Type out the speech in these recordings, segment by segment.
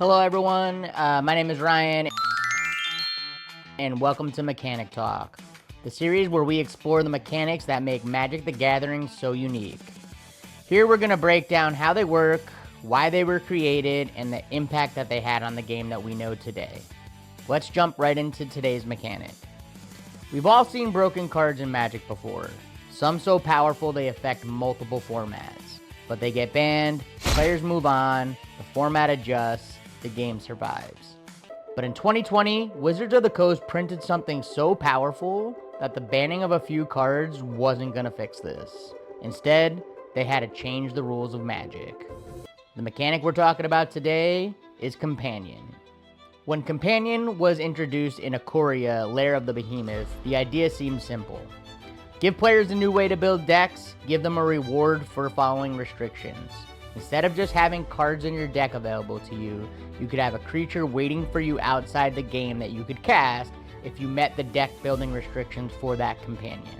Hello everyone, my name is Ryan, and welcome to Mechanic Talk, the series where we explore the mechanics that make Magic the Gathering so unique. Here we're going to break down how they work, why they were created, and the impact that they had on the game that we know today. Let's jump right into today's mechanic. We've all seen broken cards in Magic before, some so powerful they affect multiple formats, but they get banned, players move on, the format adjusts, the game survives. But in 2020, Wizards of the Coast printed something so powerful that the banning of a few cards wasn't gonna fix this. Instead, they had to change the rules of Magic. The mechanic we're talking about today is Companion. When Companion was introduced in Ikoria, Lair of the Behemoth, the idea seemed simple. Give players a new way to build decks, give them a reward for following restrictions. Instead of just having cards in your deck available to you, you could have a creature waiting for you outside the game that you could cast if you met the deck building restrictions for that companion.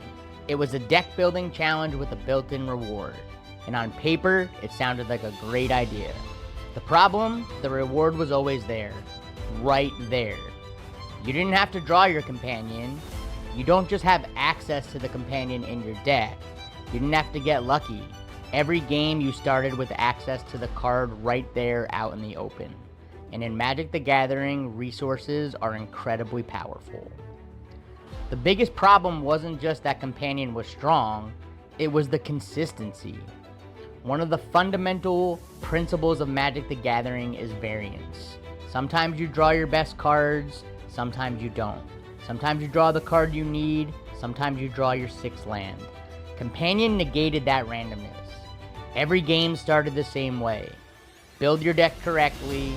It was a deck building challenge with a built-in reward, and on paper, it sounded like a great idea. The problem? The reward was always there. Right there. You didn't have to draw your companion. You don't just have access to the companion in your deck. You didn't have to get lucky. Every game you started with access to the card right there out in the open. And in Magic the Gathering, resources are incredibly powerful. The biggest problem wasn't just that Companion was strong, it was the consistency. One of the fundamental principles of Magic the Gathering is variance. Sometimes you draw your best cards, sometimes you don't. Sometimes you draw the card you need, sometimes you draw your 6th land. Companion negated that randomness. Every game started the same way. Build your deck correctly,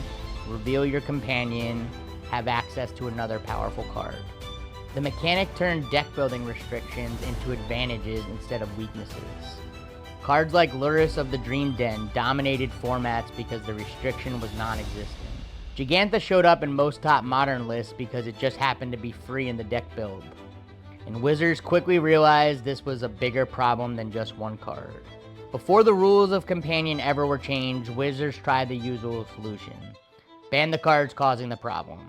reveal your companion, have access to another powerful card. The mechanic turned deck building restrictions into advantages instead of weaknesses. Cards like Lurrus of the Dream Den dominated formats because the restriction was non-existent. Giganta showed up in most top modern lists because it just happened to be free in the deck build. And Wizards quickly realized this was a bigger problem than just one card. Before the rules of Companion ever were changed, Wizards tried the usual solution. Ban the cards causing the problem.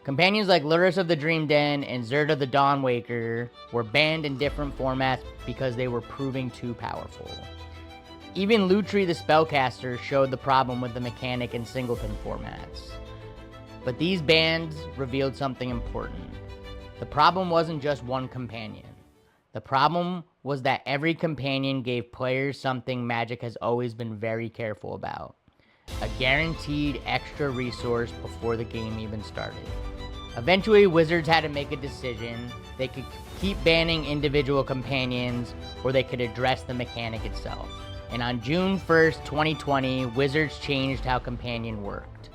Companions like Lurrus of the Dream Den and Zerd of the Dawnwaker were banned in different formats because they were proving too powerful. Even Lutri the Spellcaster showed the problem with the mechanic in singleton formats. But these bans revealed something important. The problem wasn't just one companion. The problem was that every companion gave players something Magic has always been very careful about. A guaranteed extra resource before the game even started. Eventually, Wizards had to make a decision. They could keep banning individual companions, or they could address the mechanic itself. And on June 1st, 2020, Wizards changed how Companion worked.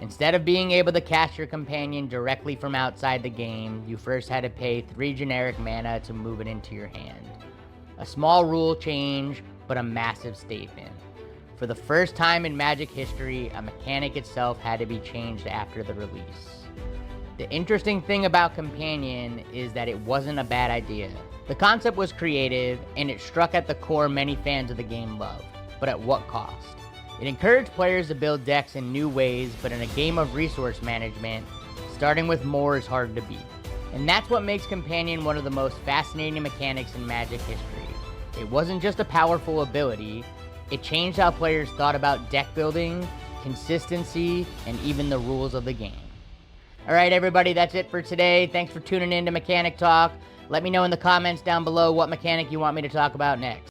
Instead of being able to cast your companion directly from outside the game, you first had to pay 3 generic mana to move it into your hand. A small rule change, but a massive statement. For the first time in Magic history, a mechanic itself had to be changed after the release. The interesting thing about Companion is that it wasn't a bad idea. The concept was creative, and it struck at the core many fans of the game loved. But at what cost? It encouraged players to build decks in new ways, but in a game of resource management, starting with more is hard to beat. And that's what makes Companion one of the most fascinating mechanics in Magic history. It wasn't just a powerful ability, it changed how players thought about deck building, consistency, and even the rules of the game. Alright everybody, that's it for today. Thanks for tuning in to Mechanic Talk. Let me know in the comments down below what mechanic you want me to talk about next.